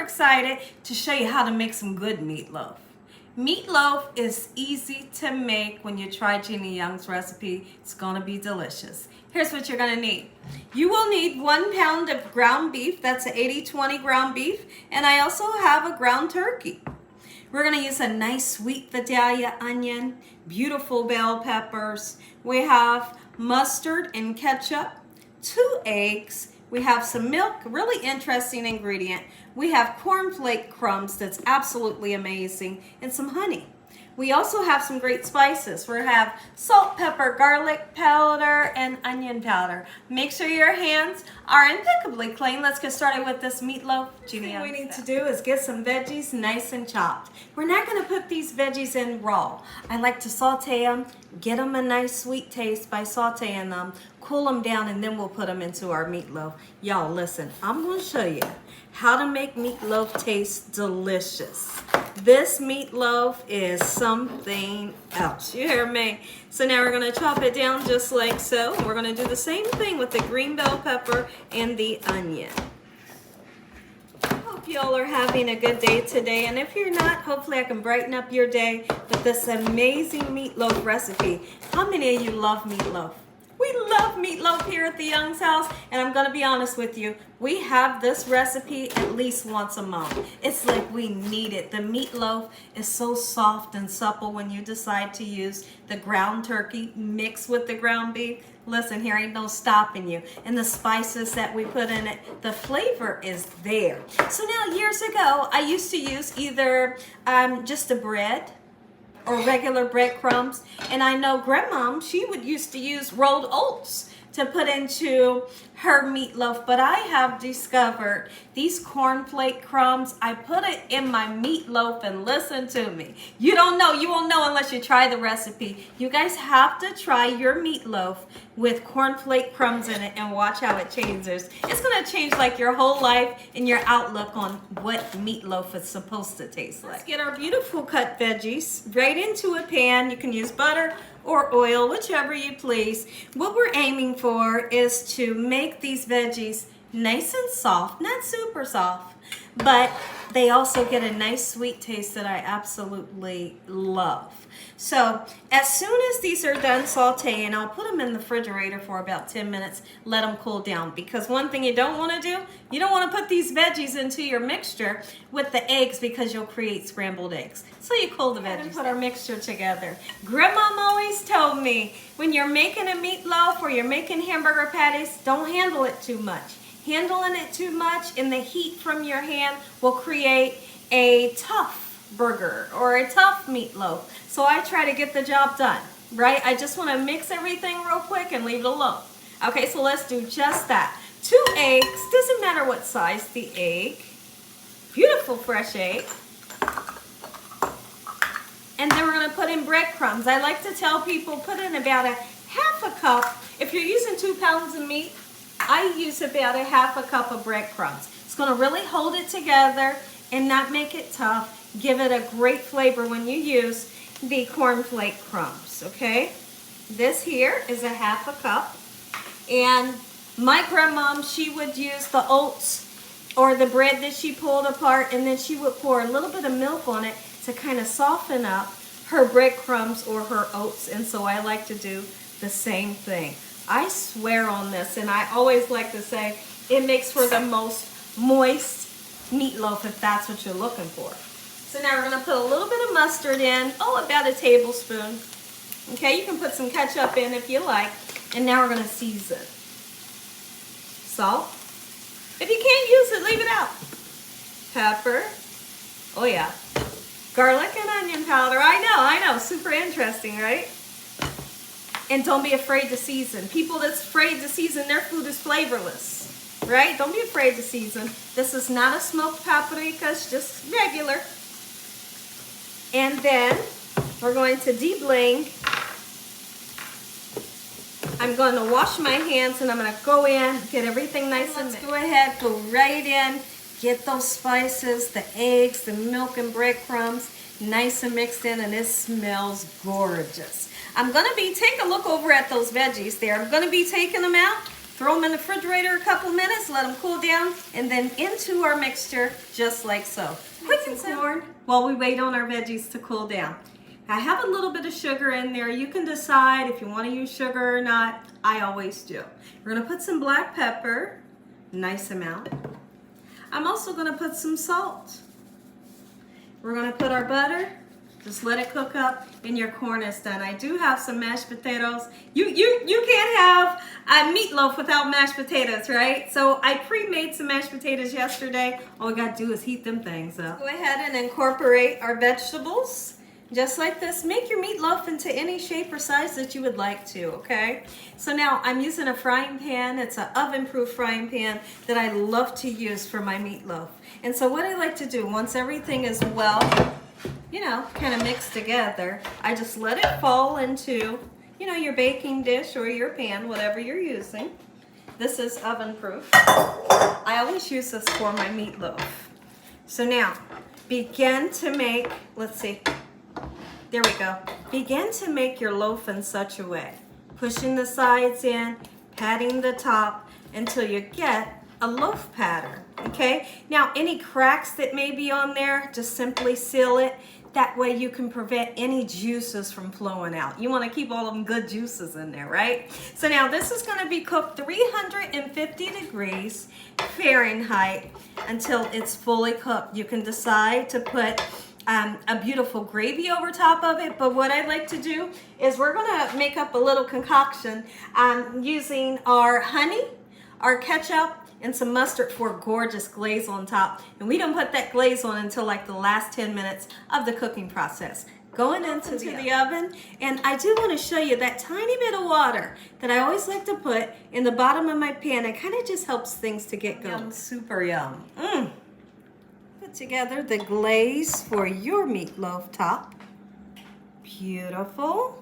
excited to show you how to make some good meatloaf. Meatloaf is easy to make. When you try Gina Young's recipe, it's gonna be delicious. Here's what you're gonna need. You will need 1 pound of ground beef. That's an 80-20 ground beef. And I also have a ground turkey. We're gonna use a nice sweet Vidalia onion, beautiful bell peppers. We have mustard and ketchup, 2 eggs. We have some milk, really interesting ingredient. We have cornflake crumbs, that's absolutely amazing, and some honey. We also have some great spices. We have salt, pepper, garlic powder, and onion powder. Make sure your hands are impeccably clean. Let's get started with this meatloaf. What we need to do is get some veggies nice and chopped. We're not gonna put these veggies in raw. I like to saute them, get them a nice sweet taste by sauteing them, cool them down, and then we'll put them into our meatloaf. Y'all listen, I'm gonna show you how to make meatloaf taste delicious. This meatloaf is something else, you hear me? So now we're gonna chop it down just like so. We're gonna do the same thing with the green bell pepper and the onion. Hope y'all are having a good day today, and if you're not, hopefully I can brighten up your day with this amazing meatloaf recipe. How many of you love meatloaf? We love meatloaf here at the Young's house, and I'm gonna be honest with you, we have this recipe at least once a month. It's like we need it. The meatloaf is so soft and supple when you decide to use the ground turkey mixed with the ground beef. Listen, here ain't no stopping you. And the spices that we put in it, the flavor is there. So now years ago, I used to use either just a bread or regular breadcrumbs. And I know Grandma, she used to use rolled oats to put into her meatloaf, but I have discovered these cornflake crumbs. I put it in my meatloaf, and listen to me. You don't know, you won't know unless you try the recipe. You guys have to try your meatloaf with cornflake crumbs in it and watch how it changes. It's gonna change like your whole life and your outlook on what meatloaf is supposed to taste like. Let's get our beautiful cut veggies right into a pan. You can use butter or oil, whichever you please. What we're aiming for is to make these veggies nice and soft, not super soft, but they also get a nice sweet taste that I absolutely love. So as soon as these are done sauteing, I'll put them in the refrigerator for about 10 minutes, let them cool down. Because one thing you don't want to do, you don't want to put these veggies into your mixture with the eggs, because you'll create scrambled eggs. So you cool the veggies and put our mixture together. Grandma always told me, when you're making a meatloaf or you're making hamburger patties, don't handle it too much. Handling it too much and the heat from your hand will create a tough burger or a tough meatloaf. So I try to get the job done, right? I just want to mix everything real quick and leave it alone. Okay, so let's do just that. 2 eggs, doesn't matter what size the egg. Beautiful fresh egg. And then we're going to put in breadcrumbs. I like to tell people put in about a half a cup. If you're using 2 pounds of meat, I use about a half a cup of breadcrumbs. It's going to really hold it together and not make it tough. Give it a great flavor when you use the cornflake crumbs, okay? This here is a half a cup. And my grandma, she would use the oats or the bread that she pulled apart, and then she would pour a little bit of milk on it to kind of soften up her breadcrumbs or her oats. And so I like to do the same thing. I swear on this, and I always like to say it makes for the most moist meatloaf if that's what you're looking for. So now we're going to put a little bit of mustard in, about a tablespoon. Okay, you can put some ketchup in if you like. And now we're going to season. Salt. If you can't use it, leave it out. Pepper. Oh yeah. Garlic and onion powder. I know. Super interesting, right? And don't be afraid to season. People that's afraid to season their food is flavorless, right? Don't be afraid to season. This is not a smoked paprika, it's just regular. And then we're going to debling. I'm going to wash my hands, and I'm going to go in, get everything nice and mixed. Go ahead, go right in, get those spices, the eggs, the milk and breadcrumbs, nice and mixed in, and it smells gorgeous. I'm going to take a look over at those veggies there. I'm going to be taking them out Throw them in the refrigerator a couple minutes, let them cool down, and then into our mixture just like so. Quick and corn while we wait on our veggies to cool down. I have a little bit of sugar in there. You can decide if you want to use sugar or not. I always do. We're going to put some black pepper, nice amount. I'm also going to put some salt. We're going to put our butter. Just let it cook up and your corn is done. I do have some mashed potatoes. You can't have a meatloaf without mashed potatoes, right? So I pre-made some mashed potatoes yesterday. All we got to do is heat them things up. Go ahead and incorporate our vegetables. Just like this. Make your meatloaf into any shape or size that you would like to, okay? So now I'm using a frying pan. It's an oven-proof frying pan that I love to use for my meatloaf. And so what I like to do, once everything is well, you know, kind of mixed together, I just let it fall into, you know, your baking dish or your pan, whatever you're using. This is oven-proof. I always use this for my meatloaf. So now, begin to make, let's see, there we go. Begin to make your loaf in such a way, pushing the sides in, patting the top until you get a loaf pattern, okay? Now, any cracks that may be on there, just simply seal it. That way you can prevent any juices from flowing out. You want to keep all of them good juices in there, right? So now this is going to be cooked 350 degrees Fahrenheit until it's fully cooked. You can decide to put a beautiful gravy over top of it, but what I like to do is we're gonna make up a little concoction using our honey, our ketchup, and some mustard for a gorgeous glaze on top. And we don't put that glaze on until like the last 10 minutes of the cooking process. Going into the oven, and I do want to show you that tiny bit of water that I always like to put in the bottom of my pan. It kind of just helps things to get going. Yum, super yum. Put together the glaze for your meatloaf top. Beautiful.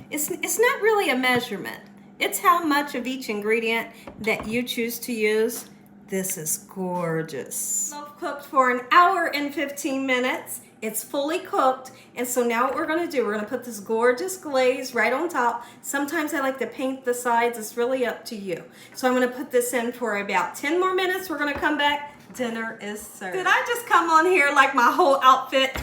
It's not really a measurement. It's how much of each ingredient that you choose to use. This is gorgeous. Loaf cooked for an hour and 15 minutes. It's fully cooked. And so now what we're going to do, we're going to put this gorgeous glaze right on top. Sometimes I like to paint the sides. It's really up to you. So I'm going to put this in for about 10 more minutes. We're going to come back. Dinner is served. Did I just come on here like my whole outfit?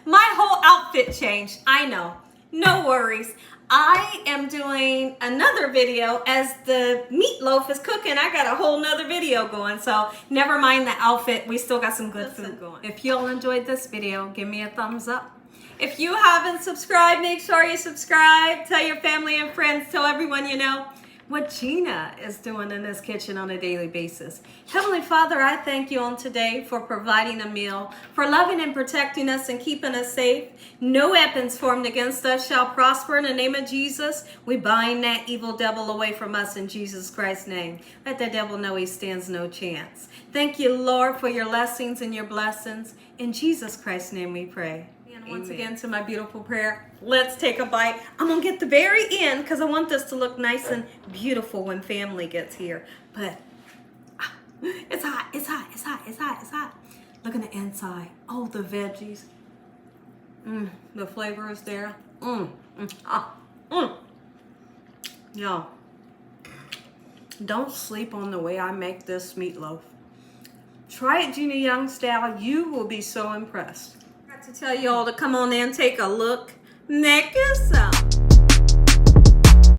My whole outfit changed. I know. No worries. I am doing another video as the meatloaf is cooking. I got a whole nother video going, so never mind the outfit. We still got some good food going. If you all enjoyed this video, give me a thumbs up. If you haven't subscribed, make sure you subscribe. Tell your family and friends. Tell everyone you know what Gina is doing in this kitchen on a daily basis. Heavenly Father, I thank you on today for providing a meal, for loving and protecting us and keeping us safe. No weapons formed against us shall prosper in the name of Jesus. We bind that evil devil away from us in Jesus Christ's name. Let the devil know he stands no chance. Thank you, Lord, for your blessings and your blessings. In Jesus Christ's name we pray. And once again to my beautiful prayer, let's take a bite. I'm going to get the very end because I want this to look nice and beautiful when family gets here. But it's hot, it's hot, it's hot, it's hot, it's hot. Look at the inside. Oh, the veggies. The flavor is there. Y'all, don't sleep on the way I make this meatloaf. Try it Gina Young style. You will be so impressed. To tell you all to come on in, take a look, make you some.